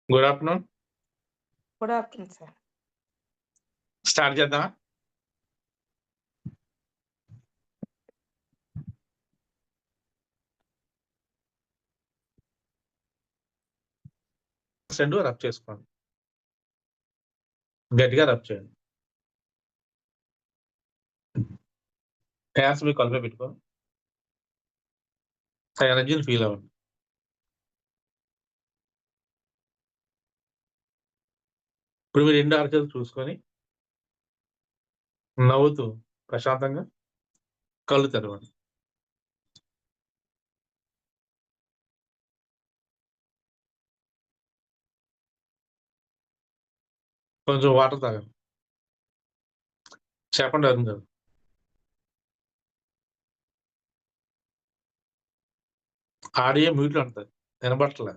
Good afternoon. Good afternoon sir. Start చేద్దామా? Rub చేసుకోండి. గట్టిగా రబ్ చేయండి. హ్యాండ్స్ మీ కళ్ళపై పెట్టుకో. ఆ ఎనర్జీని ఫీల్ అవ్వండి. ఇప్పుడు మీరు 2 అరచేతులు చూసుకొని నవ్వుతూ ప్రశాంతంగా కళ్ళు తెరవండి. కొంచెం వాటర్ తాగండి. చెప్పండి అరుణ్ గారు. ఆడియో మ్యూట్లో ఉంటది. వినబడట్లే.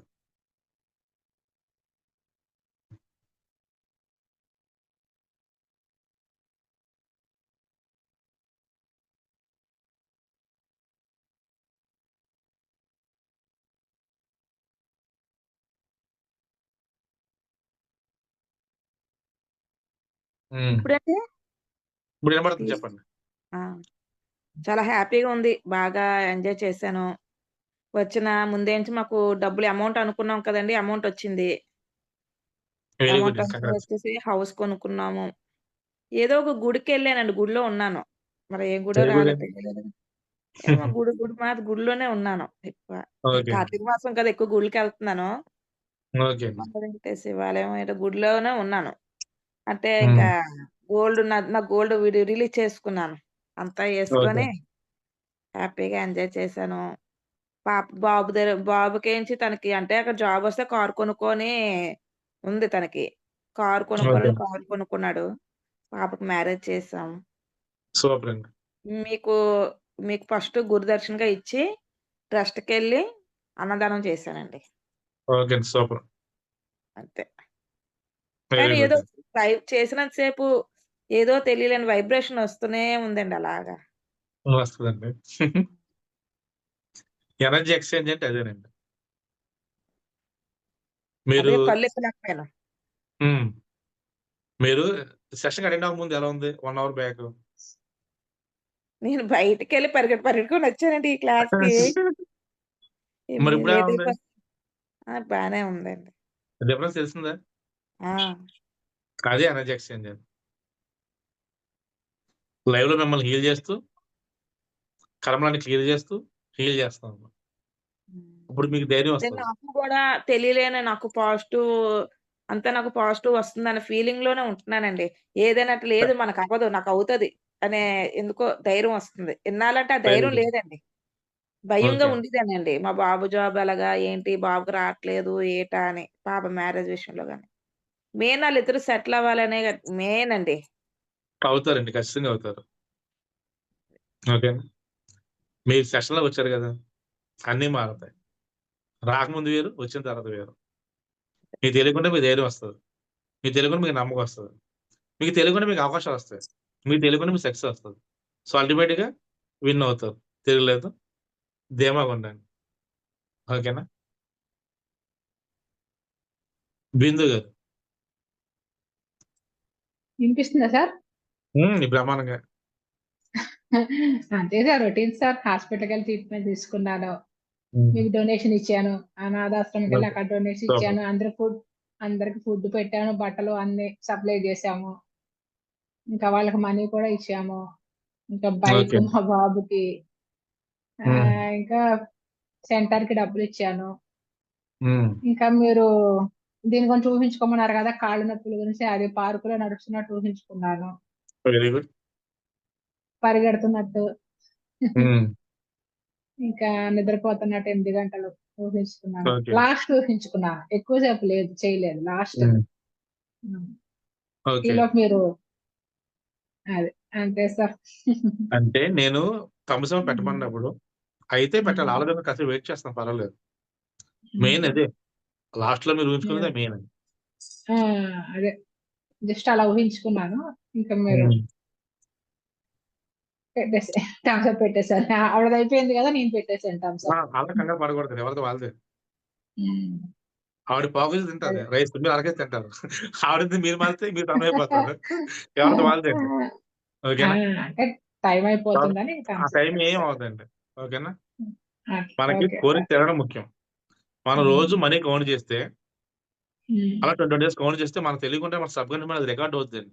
ఇప్పుడంటే ఇప్పుడు వినబడుతుంది చెప్పండి. ఆ! చాలా హ్యాపీగా ఉంది. బాగా ఎంజాయ్ చేశాను. వచ్చిన ముందేంచి మాకు డబ్బులు అమౌంట్ అనుకున్నాం కదండీ! అమౌంట్ వచ్చింది. Very good. అమౌంట్ అంతా కంగ్రాట్స్. వచ్చేసి హౌస్ కొనుక్కున్నాము. ఏదో ఒక గుడికెళ్ళానండి. గుడిలో ఉన్నాను. మరి ఏ గుడో ఏ గుడి రాదో అండి? తెలియదు. ఏమో గుడి మాది గుడిలోనే ఉన్నాను ఎక్కువ. ఓకే. కార్తీక మాసం కదా! ఎక్కువ గుడిలకెళ్తున్నాను. ఓకే అండి. వెంకటేశ్వర శివాలయం ఏదో గుడిలోనే ఉన్నాను. అంటే హ్మ్. ఇంకా నా గోల్డ్ రిలీజ్ చేసుకున్నాను. అంతా ఓకే. యేసుకొని హ్యాపీగా ఎంజాయ్ చేశాను. బాబుకేంచి తనకి అంటే అక్కడ జాబొస్తే కారు కొనుక్కొని ఉంది తనకి. Car okay. కొనుక్కోలేదు. కారు కొనుక్కున్నాడు. పాపకి మ్యారేజ్ చేసాం. సూపర్ అండి. మీకు మీకు ఫస్ట్ గురుదర్శన్‌గా ఇచ్చి ట్రస్ట్‌కెళ్ళి అన్నదానం చేశానండి. ఓకే అండి. సూపర్. అంతే. వెరీ కానీ గుడ్ ఏదో అండి. చేసినంత సేపు ఏదో తెలియలేని వైబ్రేషన్ వస్తూనే ఉందండి అలాగా. వస్తదండి. ఎనర్జీ ఎక్స్‌చేంజ్ అంటే అదేనండి. మీరు అదే కళ్ళెత్తలేకపోయాను. హ్మ్. మీరు సెషన్‌కి అటెండ్ అవ్వకముందు ఎలా ఉంది? 1 అవర్ బ్యాక్? నేను బయటికెళ్ళి పరిగెట్టుకొని వచ్చానండి ఈ క్లాస్‌కి. మరి ఇప్పుడెలా ఇమ్మీడియేట్‌గా ఉంది? బానే ఉందండి. డిఫరెన్స్ తెలిసిందా? ఆ! అదే ఎనర్జీ ఎక్స్‌చేంజ్ అండి. లైవ్‌లో మిమ్మల్ని హీల్ చేస్తూ, కర్మలన్నీ క్లియర్ చేస్తూ, హీల్ చేస్తామన్నమాట. హ్మ్. ఇప్పుడు మీకు ధైర్యం అదే వస్తది. నాకు గూడా తెలియలేని నాకు పాజిటివ్ అంతా నాకు పాజిటివ్ వస్తుందన్న ఫీలింగ్‌లోనే ఉంటున్నానండి. ఏదైనా అట్లా లేదు మనకవ్వదు, నాకవుతది అనే ఎందుకో ధైర్యం వస్తుంది. ఇన్నాళ్ళంటే ఆ వెరీ ధైర్యం గుడ్. లేదండి. భయంగా ఓకే. ఉండేదాన్నండి. మా బాబు జాబ్ ఎలాగా? ఏంటి? బాబుకి రాట్లేదు ఏటా అని. పాప మ్యారేజ్ విషయంలో గాని. మెయిన్ ఆళ్ళిద్దరూ సెటిల్ అవ్వాలనే మెయిన్ అండి. అవుతారండి. ఖచ్చితంగా అవుతారు. ఓకేనా? మీరు సెషన్‌లోకి వచ్చారు గదా! అన్నీ మారతాయి. రాకముందు వేరు, వచ్చిన తర్వాత వేరు. మీకు తెలియకుండా మీకు ధైర్యం వస్తది. మీకు తెలియకుండా మీకు నమ్మకం వస్తది. మీకు తెలియకుండా మీకు అవకాశాలొస్తాయి. మీకు తెలియకుండా మీకు సక్సెస్ వస్తది. సో, అల్టిమేట్‌గా విన్ అవుతారు. తిరగలేదు. ధీమాగుండండి. ఓకేనా? బిందు గారు. వినిపిస్తుందా సార్? బ్రహ్మాండంగా. అంతే సార్ రొటీన్ సార్. హాస్పిటల్‌కెళ్ళి ట్రీట్మెంట్ తీసుకున్నాను. హ్మ్. మీకు డొనేషన్ ఇచ్చాను. అనాథాశ్రమంకెళ్ళి ఓకే. అక్కడ డొనేషన్ సూపర్. ఇచ్చాను. అందరికి ఫుడ్ పెట్టాను. బట్టలు అన్నీ సప్లై చేశాము. ఇంకా వాళ్ళకి మనీ కూడా ఇచ్చాము. ఇంకా బైక్ ఓకే. మా బాబుకి హ్మ్. ఇంకా సెంటర్‌కి డబ్బులిచ్చాను. హ్మ్. ఇంకా మీరు దీని గురించి ఊహించుకోమన్నారు కదా! కాళ్ళు నొప్పుల గురించి అది పార్కులో నడుస్తున్నట్టు ఊహించుకున్నాను. Very good. పరిగెడుతున్నట్టు. హ్మ్. ఇంకా నిద్రపోతున్నట్టు 8 గంటలు ఊహించుకున్నాను. ఓకే. లాస్ట్ ఊహించుకున్నాను. ఎక్కువ సేపు లేదు చేయలేదు. లాస్ట్. హ్మ్. హ్మ్. ఓకే. ఈలోపు మీరు అది. అంతే సార్. అంటే నేను థమ్స్ అప్ హ్మ్. పెట్టమన్నప్పుడు అయితే పెట్టాలి. హ్మ్. ఆల్రెడీ కాసేపు వెయిట్ చేస్తాను పర్వాలేదు. మెయిన్ హ్మ్. అదే. లాస్ట్‌లో మీరు ఊహించుకున్నదే యాహ్! మెయిన్. ఆ! అదే. జస్ట్ అలా ఊహించుకున్నాను. ఇంకా మీరు హ్మ్. పెట్టేసా థమ్స్ అప్ పెట్టేసారు. ఆవిడది అయిపోయింది కదా! నేను పెట్టేసాను థమ్స్ అప్. అలా కంగారు పడకూడదు. ఎవరిది వాళ్ళదే. హ్మ్. ఆవిడ పావుకేజీ తింటది అదే. రైస్. మీరు అరకేజీ తింటారు. ఆవిడది మీరు మారితే మీరు సన్నమైపోతారు. ఎవరిది వాళ్ళదండి. ఆ! ఓకేనా? అంటే టైం కాబట్టి అయిపోతుందని ఆ కన్సిడర్ టైం ఏం చేస్తారు. అవ్వదండి. ఓకేనా? అట్లా. మనకి ఓకే కోరిక సార్. తినడం ముఖ్యం. మనం రోజు హ్మ్. మనీ కౌంట్ చేస్తే హ్మ్. అలా 21 డేస్ కౌంట్ చేస్తే మనకు తెలియకుండా మన సబ్‌కాన్షియస్ మైండ్ అది రికార్డ్ అవుద్దండి.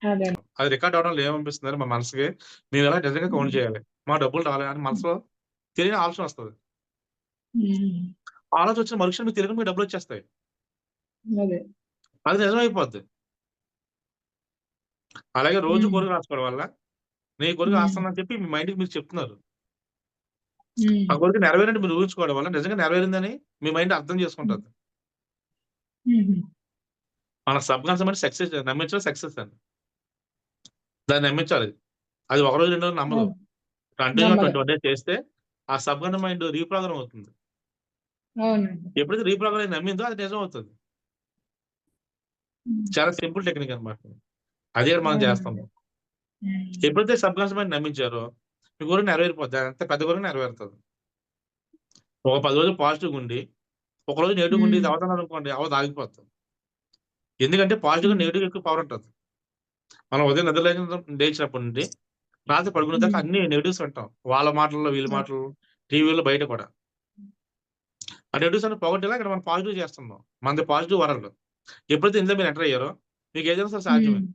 అదే. అది రికార్డ్ అవ్వడంలో ఏమనిపిస్తుందంటే మన మనసుకి మేము ఇలా నిజంగా కౌంట్ హ్మ్. చేయాలి. మా డబ్బులు రావాలి అని మనసులో తెలియని ఆలోచన వస్తది. హ్మ్. ఆలోచన వచ్చిన మరుక్షణం మీకు తెలియకుండా మీకు డబ్బులొచ్చేస్తాయి. అదే. అది నిజమైపోద్ది. అలాగే రోజు హ్మ్. కోరిక రాసుకోవడం వల్ల నేను ఈ కోరిక హ్మ్. రాస్తున్నానని చెప్పి మీ మైండ్‌కి మీరు చెప్తున్నారు. హ్మ్. ఆ కోరిక నెరవేరినట్టు మీరు ఊహించుకోవడం వల్ల నిజంగా నెరవేరిందని మీ మైండ్ అర్థం హ్మ్. చేసుకుంటది. హుహు. మన సబ్‌కాన్షియస్ మైండ్ సక్సెస్ నమ్మించడం సక్సెస్ అండి. దాన్ని నమ్మించాలి. అది ఒక రోజు, 2 రోజులు నమ్మదు. అవును. కంటిన్యూ‌గా నమ్మదు. 21 డేస్ చేస్తే ఆ సబ్‌కాన్షియస్ మైండ్ రీప్రోగ్రామ్ అవుతుంది. అవునండి. ఎప్పుడైతే రీప్రోగ్రామ్ అయ్యి నమ్మిందో అది నిజం అవుతది. హ్మ్. చాలా సింపుల్ టెక్నిక్ అన్నమాట. అదే ఇక్కడ మనం చేస్తాం. అవునండి. హ్మ్. ఎప్పుడైతే సబ్‌కాన్షియస్ మైండ్ నమ్మించారో మీ కోరిక నెరవేరిపోద్ది. అదంత పెద్ద కోరిక నెరవేరుతది. ఒక 10 రోజులు పాజిటివ్‌గా ఉండి, ఒక రోజు నెగెటివ్‌గా ఉండి ఇది హ్మ్. అవ్వదన్నారనుకోండి అవ్వదు ఆగిపోద్ది. ఎందుకంటే పాజిటివ్‌గా, హ్మ్. నెగెటివ్‌గా ఎక్కువ పవర్ ఉంటది. మనం ఉదయం నిద్ర లేచినప్పటి నుండి రాత్రి పడుకునేదాకా హ్మ్. అన్ని నెగెటివ్స్ వింటాం. వాళ్ళ మాటల్లో, వీళ్ళ అవును. మాటలు, టీవీలో బయట కూడా. ఆ నెగెటివ్స్ అన్ని పోగొట్టేలా ఇక్కడ మనం పాజిటివ్ చేస్తున్నాం. మనది పాజిటివ్ వరల్డ్. ఎప్పుడైతే ఇందులో మీరు ఎంటర్ అయ్యారో మీకు ఏదైనా సరే సాధ్యమే. హ్మ్.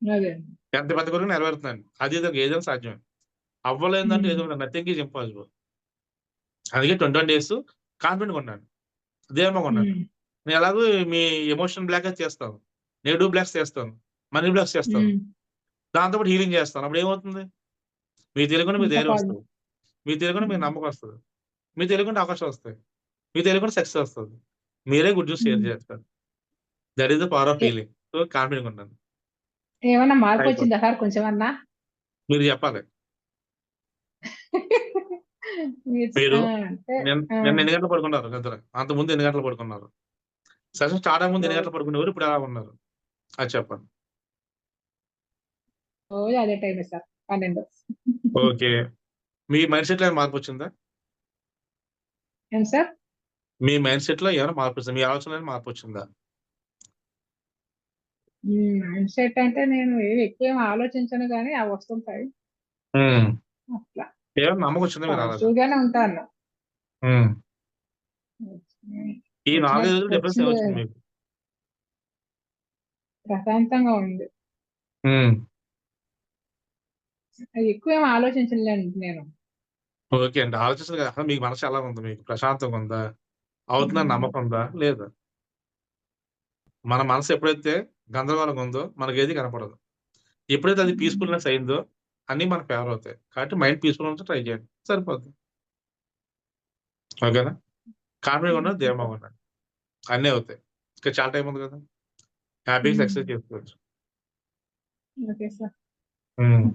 అదే. ఎంత పెద్ద కోరిక నెరవేరుతుందండి. అదేవిధంగా ఏదైనా సాధ్యమే. అవ్వలేనిదంటూ హ్మ్. ఏది ఉండదు. Nothing is impossible. అందుకే 21 డేస్ కాన్ఫిడెంట్‌గా ఉండండి. ధీమాగా ఉండండి. హ్మ్. నేను ఎలాగో మీ ఎమోషన్ బ్లాకేజ్ చేస్తాను. నెగెటివ్ బ్లాక్స్ చేస్తాను. మనీ బ్లాక్స్ చేస్తాను. హ్మ్. దాంతో పాటు హీలింగ్ చేస్తాను. అప్పుడు ఏమవుతుంది? మీకు తెలియకుండా మీకు ఇంకా ధైర్యం వస్తది. మీకు తెలియకుండా మీకు హ్మ్. నమ్మకం వస్తది. మీకు తెలియకుండా అవకాశం వస్తాయి. మీకు తెలియకుండా సక్సెస్ వస్తది. మీరే గుడ్ న్యూస్ షేర్ హ్మ్. చేస్తారు. That is the power of a healing. So కాన్ఫిడెంట్‌గా ఉండండి. ఏమన్నా అయిపోద్ది. మార్పొచ్చిందా సార్ కొంచెమన్నా? మీరు చెప్పాలి. మీరు మీరు ఆ! అంటే ఆ! నిన్న ఎన్ని గంటలు పడుకున్నారు నిద్ర? అంతకుముందు ఎన్ని గంటలు పడుకున్నారు? సెషన్ స్టార్ట్ అవ్వకముందు ఎన్ని రోజు గంటలు పడుకునేవారు? ఇప్పుడు ఎలా ఉన్నారు? అది చెప్పండి. రోజు అదే టైమే సార్ 12. ఓకే. మీ మైండ్ సెట్‌లో ఏమైనా మార్పొచ్చిందా? ఏంటి సార్? మీ మైండ్ సెట్‌లో ఏమైనా మార్పొచ్చిందా? మీ ఆలోచనలో ఏమైనా మార్పొచ్చిందా? మైండ్ సెట్ అంటే నేను ఎక్కువేమి ఆలోచించను గానీ అవి వస్తుంటాయి. హ్మ్. అట్లా. ఏమైనా నమ్మకం వచ్చిందా మీరు అలాగా? పాజిటివ్‌గానే ఉంటాను. హ్మ్. వచ్చినయి ఈ 4, 5 రోజులు డిఫరెన్స్ వచ్చింది ఏమొచ్చింది మీకు? ప్రశాంతంగా ఉంది. హ్మ్. ఎక్కువేమి ఆలోచించలేను నేను. ఓకే అండి. ఆలోచించలేదు కదా! అసలు మీకు మనసు ఎలా ఉంది మీకు? ప్రశాంతంగా ఉందా? అవుతుందని హ్మ్. నమ్మకం ఉందా? లేదా? మన మనసు ఎప్పుడైతే గందరగోళంగా ఉందో మనకేది కనపడదు. ఎప్పుడైతే అది హ్మ్. పీస్‌ఫుల్‌నెస్ అయిందో అన్నీ మనకు ఫేవర్ అవుతాయి. కాబట్టి మైండ్ పీస్‌ఫుల్‌గా ఉంచడం ట్రై చేయండి. సరిపోద్ది. ఓకేనా? కాన్ఫిడెంట్‌గా ఉండండి. ఓకే ధీమాగా సార్. ఉండండి. అన్నీ అవుతాయి. ఇంకా చాలా టైం ఉంది కదా! హ్యాపీగా హ్మ్. సక్సెస్ చేసుకోవచ్చు. Okay sir. హ్మ్.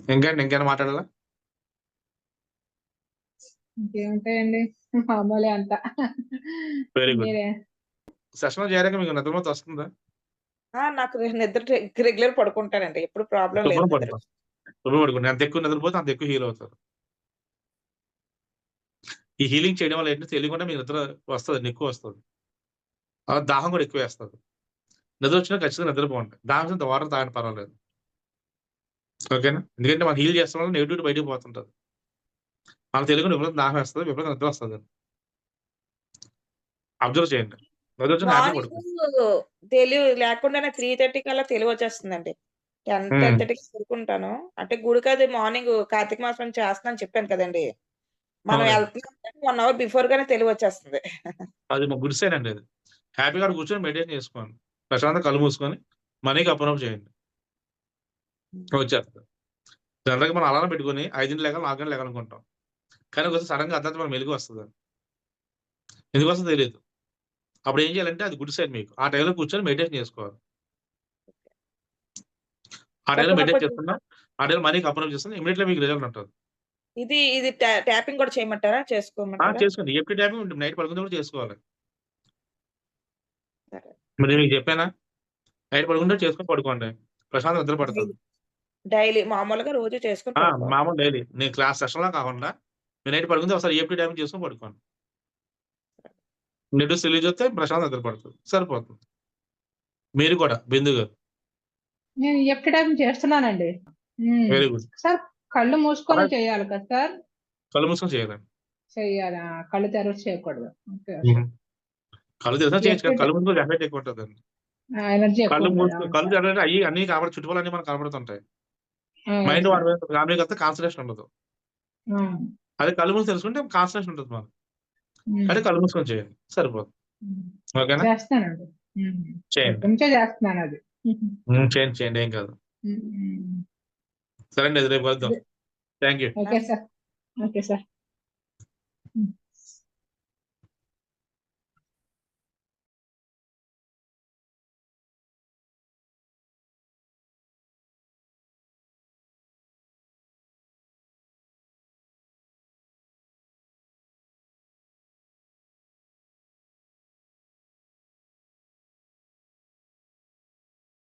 ఇంకేమైనా మాట్లాడాలా? ఇంకేముంటాయండి మామూలే అంతా. Very good. మీరే సెషన్‌లో చేరాక మీకు నిద్రమత్తు వస్తుందా? నాకు నిద్ర రెగ్యులర్ పడుకుంటానండి. ఎప్పుడు ప్రాబ్లమ్ లేదు శుభ్రం నిద్ర. పడుకోండి. శుభ్రం పడుకోండి. ఎంత ఎక్కువ నిద్రపోతే అంత ఎక్కువ హీల్ అవుతారు. ఈ హీలింగ్ చేయడం వల్ల ఏంటంటే తెలియకుండా మీకు నిద్ర వస్తదండి. ఎక్కువొస్తది. దాహం కూడా ఎక్కువేస్తది. నిద్రొచ్చినా ఖచ్చితంగా నిద్రపోండి. దాహమేసినంత వాటర్ తాగండి పర్వాలేదు. ఓకేనా? ఎందుకంటే మనం హీల్ చేస్తున్న వల్ల నెగటివిటీ బయటికి పోతుంటది. మనకు తెలియకుండా విపరీతంగా దాహమేస్తది. విపరీతంగా నిద్రొస్తది. అబ్జర్వ్ చేయండి. నిద్రొచ్చినా హ్యాపీగా పడుకోండి. మార్నింగు లేకుండానే 3:30 కల్లా తెలివొచ్చేస్తుందండి. 10, హ్మ్. 10:30కి పడుకుంటాను. అంటే గుడికది మార్నింగు కార్తీక మాసం చేస్తున్నానని చెప్పాను కదండీ! మనం అవునండి. ఎళ్తున్నాం కానీ 1 అవర్ బిఫోర్‌గానే తెలివొచ్చేస్తుంది. అది గుడ్ సైన్ అండి అది. హ్యాపీగా అక్కడ కూర్చొని మెడిటేషన్ చేసుకోండి. ప్రశాంతంగా కళ్ళు మూసుకొని మనీకి అప్పుడప్పుడు చేయండి. వచ్చేస్తది. జనరల్‌గా మనం అలారం పెట్టుకొని 5కి లెగాలి, 4 గంటలకు లెగాలనుకుంటాం. కానీ ఒకోసారి సడెన్‌గా అర్ధరాత్రి మనకు మెలుకువొస్తది. ఎందుకొస్తదో తెలీదు. అప్పుడు ఏం చేయాలంటే అది గుడ్ సైన్ మీకు. ఆ టైంలో కూర్చొని మెడిటేషన్ చేసుకోవాలి. ఆ టైంలో అప్పుడు మెడిటేట్ కొంచెం చేస్తున్నా, ఆ టైంలో మనీకి అప్పుడప్పుడు చేస్తున్నా ఇమ్మీడియేట్‌గా మీకు రిజల్ట్ ఉంటది. ఇది ట్యాపింగ్ కూడా చేయమంటారా? చేసుకోమంటారా? చేసుకోండి. ఎవ్రి టైమ్ నైట్ పడుకునే కూడా చేసుకోవాలి. సరే. మరి మీకు చెప్పానా? నైట్ పడుకుంటే ఆ! చేసుకొని పడుకోండి. ప్రశాంతంగా నిద్ర పడతది. డైలీ. డైలీ మామూలుగా రోజు చేసుకొని పడుకోవాలి. మామూలు డైలీ. నేను క్లాస్ సెషన్‌లా కాకుండా మీరు నైట్ పడుకుంటే ఒకసారి ఈఎఫ్టీ టైమింగ్ చేసుకొని పడుకోండి. నెగిటివ్ సెల్లి చూస్తే ప్రశాంత్ నిద్రపడుతుంది. సరిపోతుంది. మీరు కూడా బిందు గారు. నేను ఎక్కడం చేస్తున్నానండి. Very good. సార్ కళ్ళు మూసుకొని అలాగే చేయాలి కదా సార్? కళ్ళు మూసుకొని చేయాలండి. చెయ్యాలా? కళ్ళు తెరచి చేయకూడదు. ఓకే. కళ్ళు తెలిసినా చేయొచ్చు కానీ ఎక్కడ కళ్ళు మూసుకొని ఎఫెక్ట్ ఎక్కువ ఉంటుందండి. ఎనర్జీ ఎక్కువ కళ్ళు ఉంటది. మూసుకొని అవును కళ్ళు సార్. తెరవగానే అయ్యి అన్ని కనబడి చుట్టుపక్కల అన్ని మనకు కనబడుతుంటాయి. అవును మైండ్ సార్. వాడి మీద ఫ్యామిలీకి వస్తే కాన్సన్ట్రేషన్ ఉండదు. అదే కళ్ళు మూసి తెలుసుకుంటే కాన్సన్ట్రేషన్ ఉంటుంది మనకు. అంటే కళ్ళు మూసుకొని చేయండి సరిపోతుంది. ఓకేనా? చేస్తానండి. చేయండి. ఎప్పటి నుంచో చేస్తున్నాను అది. చేయండి చేయండి ఏం కాదు. సరే అండి రేపు కలుద్దాం. Thank you. Okay sir. Okay sir.